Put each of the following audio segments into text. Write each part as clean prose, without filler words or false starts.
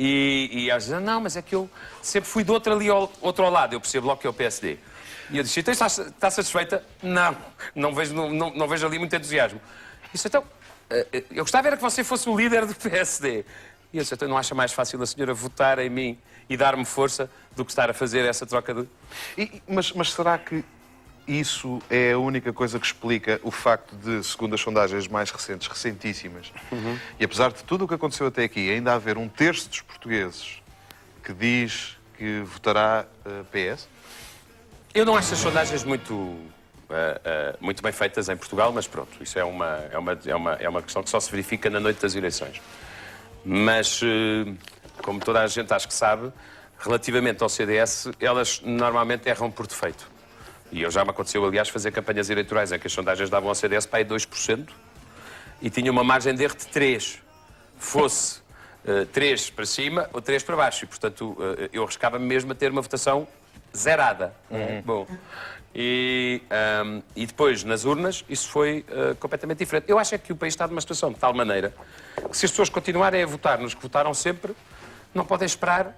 E eles dizem, não, mas é que eu sempre fui do outro ali outro ao lado, eu percebo logo que é o PSD. E eu disse, então está satisfeita? Não, não vejo ali muito entusiasmo. E disse, então, eu gostava era que você fosse o líder do PSD. E eu disse, então não acha mais fácil a senhora votar em mim e dar-me força do que estar a fazer essa troca de... Mas será que isso é a única coisa que explica o facto de, segundo as sondagens mais recentes, recentíssimas, e apesar de tudo o que aconteceu até aqui, ainda haver um terço dos portugueses que diz que votará PS? Eu não acho as sondagens muito bem feitas em Portugal, mas pronto, isso é uma questão que só se verifica na noite das eleições. Mas, como toda a gente acho que sabe, relativamente ao CDS, elas normalmente erram por defeito. E já me aconteceu, aliás, fazer campanhas eleitorais em que as sondagens davam ao CDS para aí 2% e tinha uma margem de erro de 3%. Fosse 3 para cima ou 3 para baixo. E, portanto, eu arriscava-me mesmo a ter uma votação zerada. Bom, e depois, nas urnas, isso foi completamente diferente. Eu acho é que o país está numa situação de tal maneira que se as pessoas continuarem a votar nos que votaram sempre, não podem esperar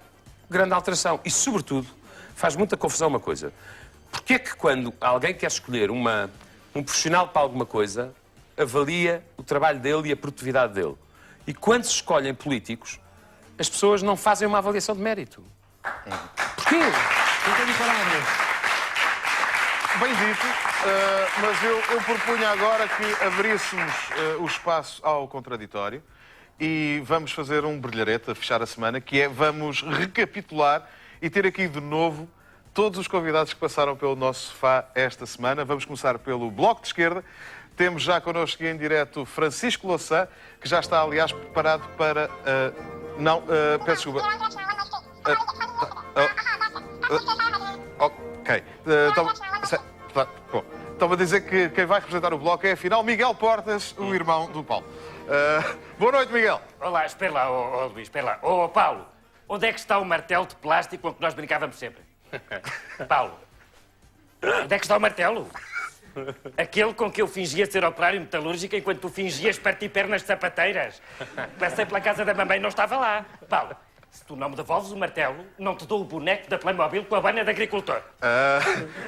grande alteração. E, sobretudo, faz muita confusão uma coisa. Porquê é que quando alguém quer escolher um profissional para alguma coisa, avalia o trabalho dele e a produtividade dele? E quando se escolhem políticos, as pessoas não fazem uma avaliação de mérito. Porquê? Não tenho palavras. Bem dito, mas eu propunha agora que abríssemos o espaço ao contraditório e vamos fazer um brilharete a fechar a semana, que é vamos recapitular e ter aqui de novo todos os convidados que passaram pelo nosso sofá esta semana. Vamos começar pelo Bloco de Esquerda. Temos já connosco em direto Francisco Louçã, que já está, aliás, preparado para... peço desculpa. Ok. Estava a dizer que quem vai representar o Bloco é, afinal, Miguel Portas, o irmão do Paulo. Boa noite, Miguel. Olá, espera lá, Luís, espera lá. Paulo, onde é que está o martelo de plástico com que nós brincávamos sempre? Paulo, onde é que está o martelo? Aquele com que eu fingia ser operário metalúrgico enquanto tu fingias partir pernas de sapateiras. Passei pela casa da mamãe e não estava lá. Paulo, se tu não me devolves o martelo, não te dou o boneco da Playmobil com a banha de agricultor.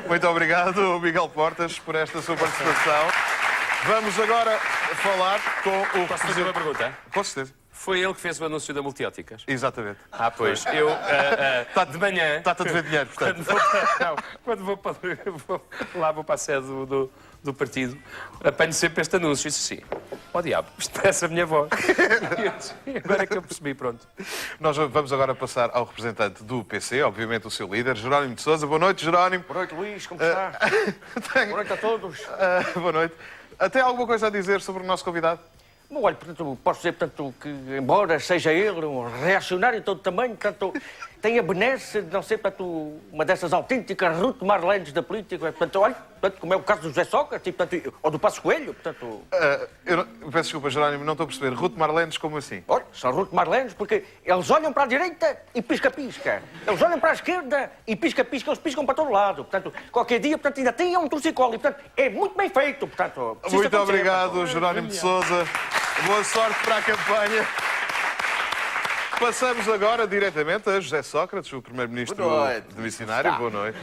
Muito obrigado, Miguel Portas, por esta sua participação. Vamos agora falar com o... Posso fazer uma pergunta? Com certeza. Foi ele que fez o anúncio da Multióticas? Exatamente. Pois. Eu, de manhã... Está-te a dever dinheiro, portanto. Quando vou para a sede do partido, apanho sempre este anúncio. E disse assim, ó diabo, isto parece a minha voz. E agora é que eu percebi, pronto. Nós vamos agora passar ao representante do PC, obviamente o seu líder, Jerónimo de Sousa. Boa noite, Jerónimo. Boa noite, Luís, como está? Boa noite a todos. Boa noite. Tem alguma coisa a dizer sobre o nosso convidado? Bom, olha, portanto, posso dizer, portanto, que embora seja ele um reacionário de todo tamanho, portanto, tem a benesse de não ser, portanto, uma dessas autênticas Ruth Marlenes da política, portanto, olha, portanto, como é o caso do José Sócrates, portanto, ou do Passos Coelho, portanto... Eu peço desculpa, Jerónimo, não estou a perceber. Ruth Marlenes, como assim? Olha, são Ruth Marlenes porque eles olham para a direita e pisca-pisca. Eles olham para a esquerda e pisca-pisca, eles piscam para todo lado. Portanto, qualquer dia, portanto, ainda tem um torcicolo e, portanto, é muito bem feito, portanto... Muito obrigado, Jerónimo de Sousa. Boa sorte para a campanha. Passamos agora diretamente a José Sócrates, o primeiro-ministro do missionário. Boa noite.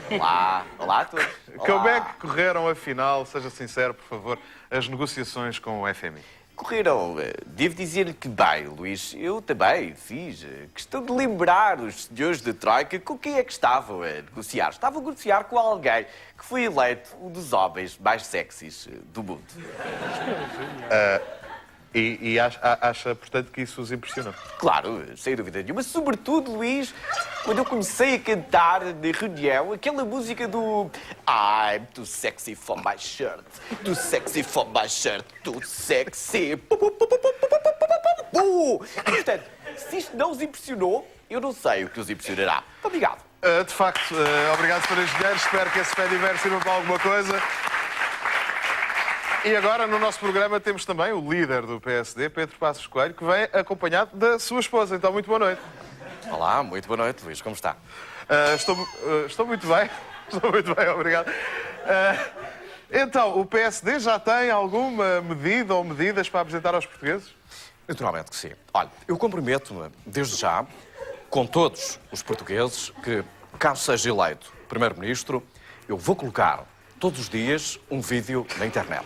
Olá a todos. Como é que correram, afinal, seja sincero, por favor, as negociações com o FMI? Correram, devo dizer que bem, Luís. Eu também fiz questão de lembrar os senhores da Troika com quem é que estavam a negociar. Estavam a negociar com alguém que foi eleito um dos homens mais sexys do mundo. E acha, portanto, que isso os impressionou? Claro, sem dúvida nenhuma. Sobretudo, Luís, quando eu comecei a cantar na reunião aquela música do I'm too sexy for my shirt, too sexy for my shirt, too sexy. Portanto, se isto não os impressionou, eu não sei o que os impressionará. Obrigado. De facto, obrigado, Sr. Engenheiro. Espero que esse Fediver sirva para alguma coisa. E agora, no nosso programa, temos também o líder do PSD, Pedro Passos Coelho, que vem acompanhado da sua esposa. Então, muito boa noite. Olá, muito boa noite, Luís. Como está? Estou muito bem. Estou muito bem, obrigado. Então, o PSD já tem alguma medida ou medidas para apresentar aos portugueses? Naturalmente que sim. Olha, eu comprometo-me, desde já, com todos os portugueses que, caso seja eleito Primeiro-Ministro, eu vou colocar todos os dias um vídeo na internet.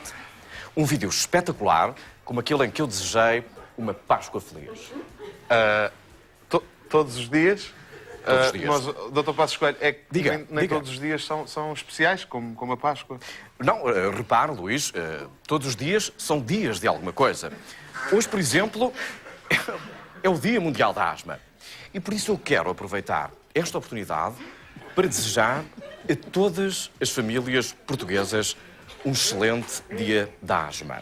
Um vídeo espetacular, como aquele em que eu desejei uma Páscoa feliz. Todos os dias? Todos os dias. Mas, Dr. Passos Coelho, é que Diga, nem diga. todos os dias são especiais, como a Páscoa. Não, repare, Luís, todos os dias são dias de alguma coisa. Hoje, por exemplo, é o Dia Mundial da Asma. E por isso eu quero aproveitar esta oportunidade para desejar a todas as famílias portuguesas um excelente Dia da Asma.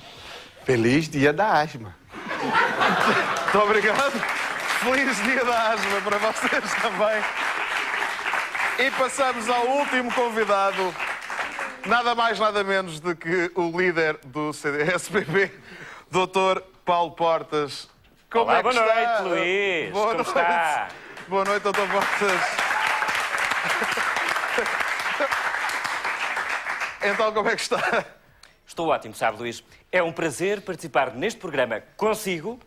Feliz Dia da Asma. Muito obrigado. Feliz Dia da Asma para vocês também. E passamos ao último convidado. Nada mais, nada menos do que o líder do CDS-PP, Dr. Paulo Portas. Como Olá, é que boa está? noite, Luís. Boa Como noite. está? Boa noite, Dr. Portas. Então, como é que está? Estou ótimo, sabe, Luís? É um prazer participar neste programa consigo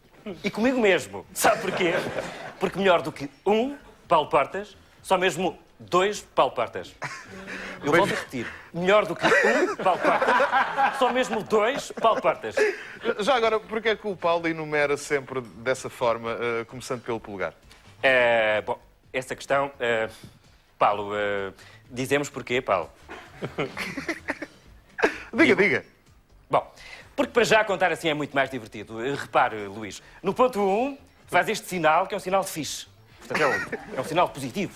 e comigo mesmo. Sabe porquê? Porque melhor do que um Paulo Portas, só mesmo dois Paulo Portas. Eu volto a repetir. Melhor do que um Paulo Portas, só mesmo dois Paulo Portas. Já agora, porquê é que o Paulo enumera sempre dessa forma, começando pelo polegar? Bom, essa questão... Paulo, dizemos porquê, Paulo? Diga. Bom, porque para já contar assim é muito mais divertido. Repare, Luís, no ponto 1 faz este sinal, que é um sinal de fixe. Portanto, é um sinal positivo.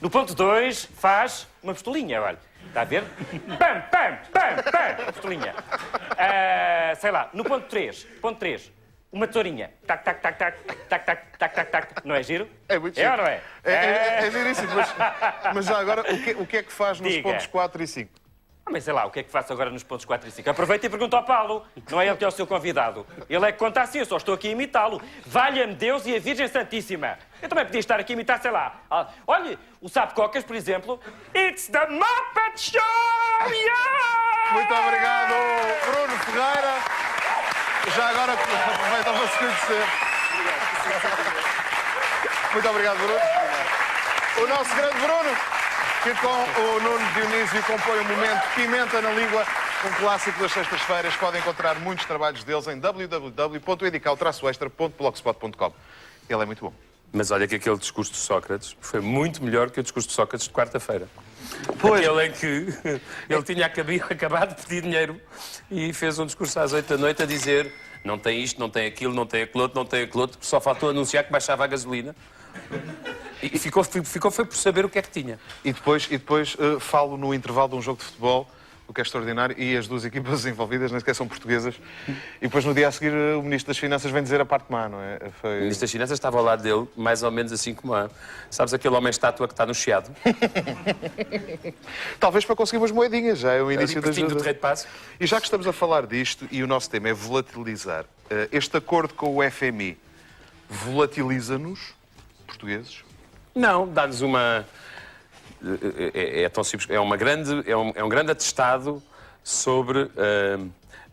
No ponto 2 faz uma pistolinha, olha. Está a ver? Pam, pam, pam, pam. Uma pistolinha. Sei lá, no ponto 3, uma tesourinha. Tac, tac, tac, tac, tac, tac, tac, tac, tac. Não é giro? É muito É giro. ou não é? É giríssimo, mas já agora, o que é que faz nos Diga. pontos 4 e 5? Mas sei lá, o que é que faço agora nos pontos 4 e 5? Aproveita e pergunta ao Paulo. Não é ele que é o seu convidado. Ele é que conta assim, eu só estou aqui a imitá-lo. Valha-me Deus e a Virgem Santíssima. Eu também podia estar aqui a imitar, sei lá. Olha, o Sapo Cocas, por exemplo. It's the Muppet Show! Yeah! Muito obrigado, Bruno Ferreira. Já agora, aproveita para se conhecer. Muito obrigado, Bruno. O nosso grande Bruno, que com o Nuno Dionísio compõe o momento Pimenta na Língua, um clássico das sextas-feiras. Podem encontrar muitos trabalhos deles em www.edical-extra.blogspot.com. Ele é muito bom. Mas olha que aquele discurso de Sócrates foi muito melhor que o discurso de Sócrates de quarta-feira. Pois. Aquele em que ele tinha acabado de pedir dinheiro e fez um discurso às 8 da noite a dizer não tem isto, não tem aquilo, não tem aquilo outro, não tem aquilo outro. Só faltou anunciar que baixava a gasolina. E ficou foi por saber o que é que tinha. E depois falo no intervalo de um jogo de futebol, o que é extraordinário, e as duas equipas envolvidas nem sequer são portuguesas. E depois, no dia a seguir, o Ministro das Finanças vem dizer a parte má, não é? O Ministro das Finanças estava ao lado dele, mais ou menos assim como a... Sabes aquele homem-estátua que está no chiado? Talvez para conseguir umas moedinhas, já é o início da Pertinho do ajuda. Terreiro de Paço. E já que estamos a falar disto, e o nosso tema é volatilizar, este acordo com o FMI volatiliza-nos, portugueses? Não, dá-nos uma... É tão simples. É um grande atestado sobre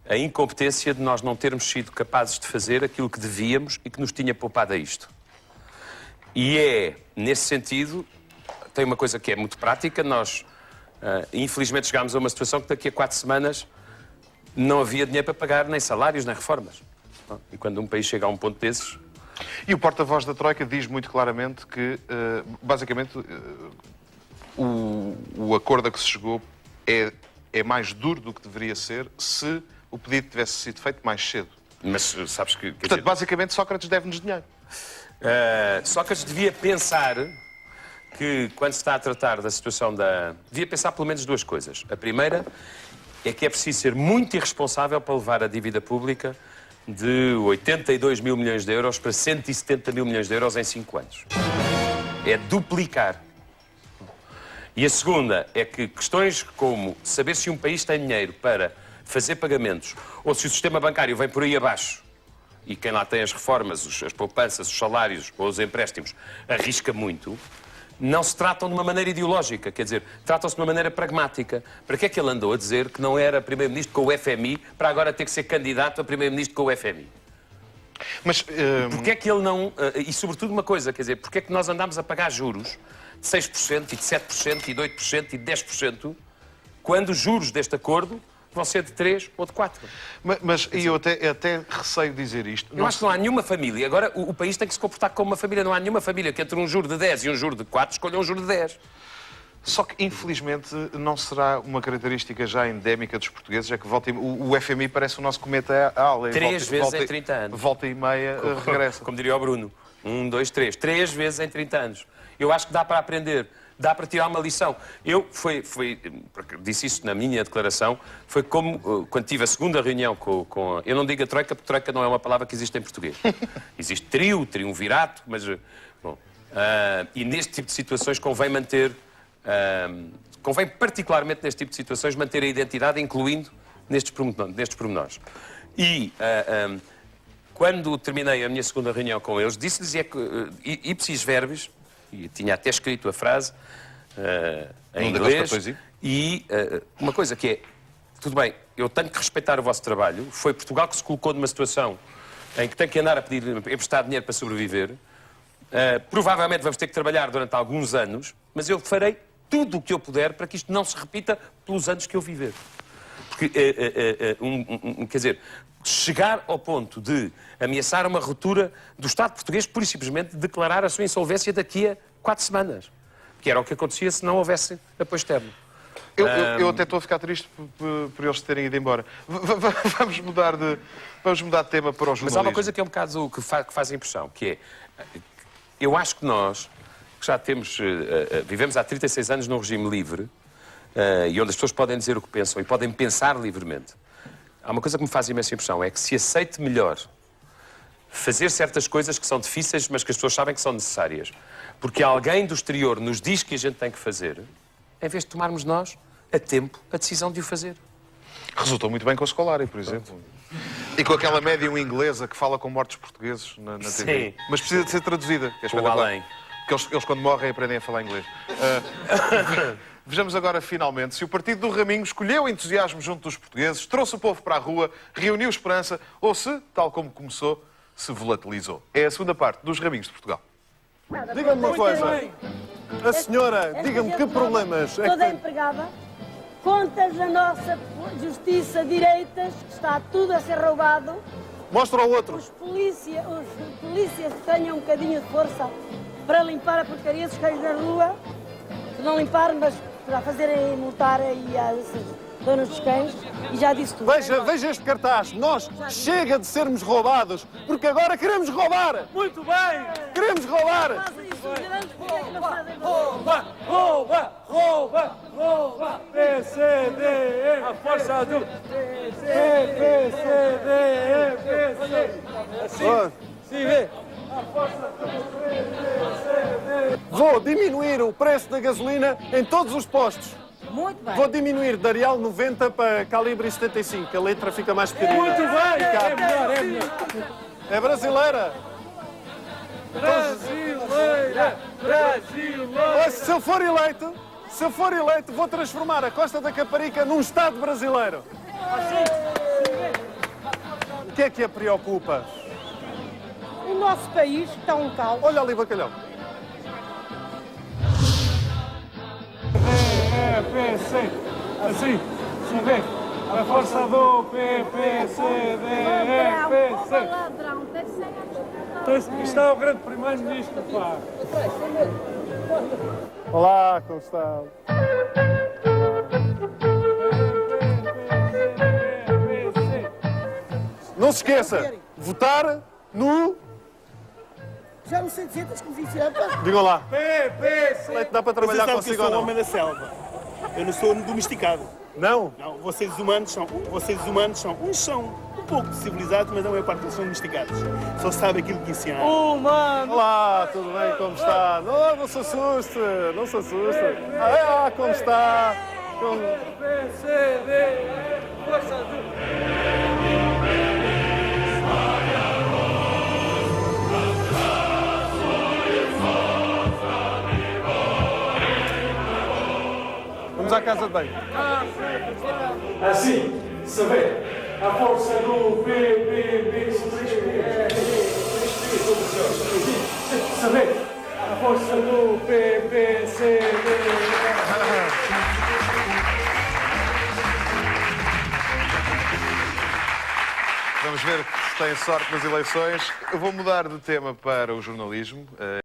a incompetência de nós não termos sido capazes de fazer aquilo que devíamos e que nos tinha poupado a isto. E é, nesse sentido, tem uma coisa que é muito prática. Nós, infelizmente, chegámos a uma situação que daqui a 4 semanas não havia dinheiro para pagar nem salários, nem reformas. E quando um país chega a um ponto desses... E o porta-voz da Troika diz muito claramente que, basicamente, o acordo a que se chegou é mais duro do que deveria ser se o pedido tivesse sido feito mais cedo. Mas sabes que... Portanto, basicamente, Sócrates deve-nos dinheiro. Sócrates devia pensar que, quando se está a tratar da situação da... Devia pensar pelo menos duas coisas. A primeira é que é preciso ser muito irresponsável para levar a dívida pública de 82 mil milhões de euros para 170 mil milhões de euros em 5 anos. É duplicar. E a segunda é que questões como saber se um país tem dinheiro para fazer pagamentos ou se o sistema bancário vem por aí abaixo e quem lá tem as reformas, as poupanças, os salários ou os empréstimos arrisca muito, não se tratam de uma maneira ideológica, quer dizer, tratam-se de uma maneira pragmática. Para que é que ele andou a dizer que não era primeiro-ministro com o FMI para agora ter que ser candidato a primeiro-ministro com o FMI? Mas Porquê é que ele não... e sobretudo uma coisa, quer dizer, porquê é que nós andamos a pagar juros de 6% e de 7% e de 8% e de 10% quando os juros deste acordo vão ser de 3 ou de 4? mas eu até receio dizer isto. Eu acho que não há nenhuma família. Agora, o país tem que se comportar como uma família. Não há nenhuma família que entre um juro de 10 e um juro de 4 escolha um juro de 10. Só que, infelizmente, não será uma característica já endémica dos portugueses, é que o FMI parece o nosso cometa Halley. 3 vezes em 30 anos. Volta e meia regressa. Como diria o Bruno. 1, 2, 3. 3 vezes em 30 anos. Eu acho que dá para aprender. Dá para tirar uma lição. Disse isso na minha declaração, foi como quando tive a segunda reunião com eu não digo a Troika, porque Troika não é uma palavra que existe em português. Existe trio, triunvirato, mas... Bom, e neste tipo de situações convém manter... convém particularmente neste tipo de situações manter a identidade, incluindo nestes pormenores. E quando terminei a minha segunda reunião com eles, disse-lhes ipsis verbis, e tinha até escrito a frase em inglês, e uma coisa que é, tudo bem, eu tenho que respeitar o vosso trabalho, foi Portugal que se colocou numa situação em que tem que andar a pedir emprestar dinheiro para sobreviver, provavelmente vamos ter que trabalhar durante alguns anos, mas eu farei tudo o que eu puder para que isto não se repita pelos anos que eu viver. Porque, quer dizer, chegar ao ponto de ameaçar uma ruptura do Estado português, pura e simplesmente declarar a sua insolvência daqui a 4 semanas. Que era o que acontecia se não houvesse apoio externo. Eu até estou a ficar triste por eles terem ido embora. Vamos mudar de tema para o jornalismo. Mas há uma coisa que é um bocado que faz a impressão, que é... Eu acho que nós, que já vivemos há 36 anos num regime livre, e onde as pessoas podem dizer o que pensam e podem pensar livremente. Há uma coisa que me faz imensa impressão, é que se aceite melhor fazer certas coisas que são difíceis, mas que as pessoas sabem que são necessárias. Porque alguém do exterior nos diz que a gente tem que fazer, em vez de tomarmos nós, a tempo, a decisão de o fazer. Resultou muito bem com a Scolari, por exemplo. E com aquela médium inglesa que fala com mortos portugueses na TV. Sim. Mas precisa de ser traduzida. Que é Ou além. Porque eles, quando morrem, aprendem a falar inglês. Vejamos agora, finalmente, se o Partido do Raminho escolheu entusiasmo junto dos portugueses, trouxe o povo para a rua, reuniu esperança, ou se, tal como começou, se volatilizou. É a segunda parte dos Raminhos de Portugal. Diga-me uma coisa. A senhora, diga-me que problemas é que Toda tem? empregada, contas da nossa justiça, direitas, que está tudo a ser roubado. Mostra ao outro. Os polícias que tenham um bocadinho de força para limpar a porcaria dos cães na rua, se não limpar, mas para fazerem multar aí as donas dos cães, e já disse tudo. Veja este cartaz. Nós chega de sermos roubados, porque agora queremos roubar. Muito bem! Queremos roubar. Fazem isso, os grandes, porque é que não fazem Rouba, rouba, rouba, rouba. PCDE, a força do PCDE, PCDE. Assim, se vê. Vou diminuir o preço da gasolina em todos os postos. Muito bem. Vou diminuir de Arial 90 para calibre 75, a letra fica mais pequenina. Muito bem! É melhor, é melhor. É brasileira! Brasileira! Brasileira! Se eu for eleito, vou transformar a Costa da Caparica num Estado brasileiro. O que é que a preocupa? O nosso país está um caos. Olha ali, bacalhau. PPC, assim, se vê, a força do PPCDEPC. Ladrão, deve ser. Está o grande primeiro-ministro, pá. Olá, como está? Não se esqueça, votar no... Já não sei dizer, tens que me dizer. Digam lá. Leite, dá para trabalhar consigo ou não? Da selva. Eu não sou domesticado. Não? Não, vocês humanos são uns são um pouco civilizados, mas a maior parte deles são domesticados. Só sabem aquilo que ensinaram. Olá, tudo bem? Como está? Não se assuste, não se assuste. Ah, como está? Vamos à casa de banho. Assim, se vê a força do PPP. Saber a força do PPCD. Vamos ver se tem sorte nas eleições. Eu vou mudar de tema para o jornalismo.